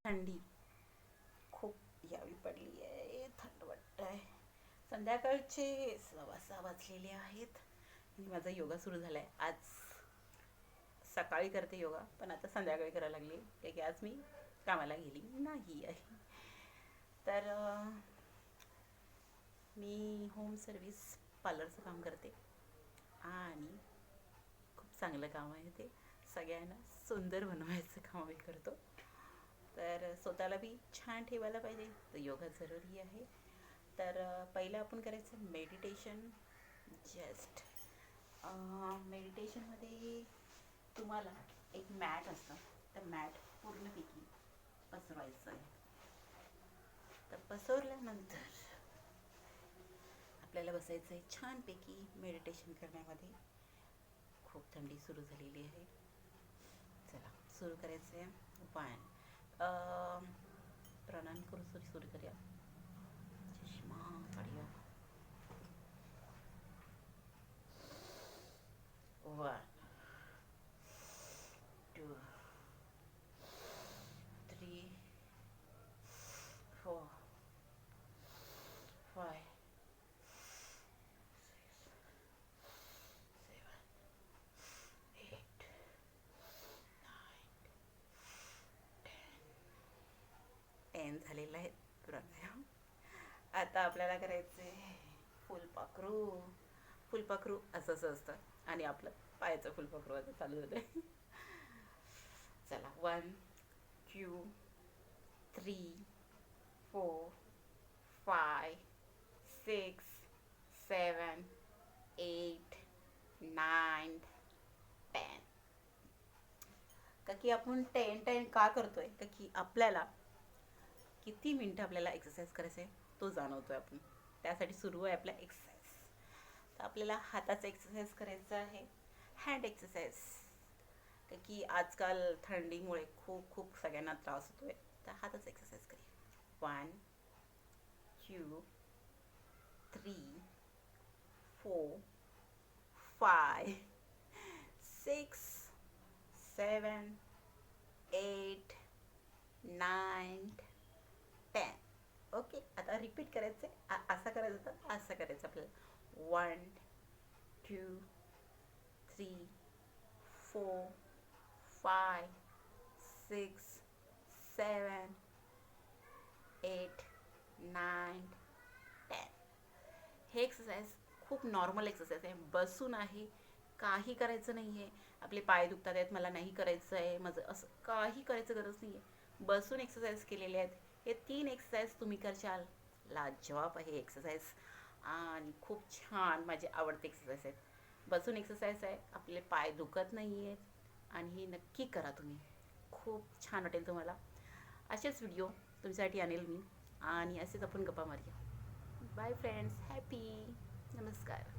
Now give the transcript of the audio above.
थंडी खूप यावी पडली आहे, थंड वाटत आहे. संध्याकाळचे 6:15 वाजलेले आहेत आणि माझा योगा सुरू झाला आहे. आज सकाळी करते योगा, पण आता संध्याकाळी करायला लागली कारण की आज मी कामाला गेली नाही आहे. तर मी होम सर्विस पार्लरचं काम करते आणि खूप चांगलं काम आहे ते. सगळ्यांना सुंदर बनवायचं काम मी करतो. तर स्वतःला बी छान ठेवायला पाहिजे तर योगा जरुरी आहे. तर पहिलं आपण करायचं मेडिटेशन. जस्ट मेडिटेशनमध्ये तुम्हाला एक मॅट असतं, तर मॅट पूर्णपैकी पसरवायचं आहे. तर पसरल्यानंतर आपल्याला बसायचं आहे छानपैकी मेडिटेशन करण्यामध्ये. खूप थंडी सुरू झालेली आहे. चला सुरू करायचं आहे. वन प्राणायाम करू सुरू करूया. चष्मा काढूया. 1 2 3 4 5 10 झालेला आहे प्राणायाम. आता आपल्याला करायचं आहे फुलपाखरू. फुलपाखरू असं असतं आणि आपलं पायाचं फुलपाखरू आता चालू झालं आहे. चला 1 2 3 4 5 6 7 8 9 10. का की आपण 10 का करतोय? का की आपल्याला किती मिनटं आपल्याला एक्सरसाइज करायचं आहे तो जाणवतो आहे आपण. त्यासाठी सुरू आहे आपला एक्सरसाइज. तर आपल्याला हाताचा एक्सरसाइज करायचा आहे, हँड एक्सरसाइज. का की आजकाल थंडीमुळे खूप खूप सगळ्यांना त्रास होतो आहे. तर हाताचा एक्सरसाइज करूया. 1 2 3 4 5 6 7 8 9 10. ओके. आता रिपीट करायचं आहे. असं करायचं तर असं करायचं आपल्याला. 1 2 3 4 5 6 7 8 9 10. हे एक्सरसाइज खूप नॉर्मल एक्सरसाइज आहे. बसून आहे, काही करायचं नाही आहे. आपले पाय दुखतात आहेत, मला नाही करायचं आहे, माझं असं काही करायचं गरज नाही आहे. बसून एक्सरसाइज केलेले आहेत. हे 3 एक्सरसाइज तुम्ही करशाल, लाजवाब आहे एक्सरसाइज आणि खूप छान माझे आवडते एक्सरसाइज आहेत. बसून एक्सरसाइज आहे, आपले पाय दुखत नाही आहेत आणि हे नक्की करा तुम्ही. खूप छान वाटेल तुम्हाला. असेच व्हिडिओ तुमच्यासाठी आणेल मी आणि असेच आपण गप्पा मारूया. Bye friends, happy. नमस्कार.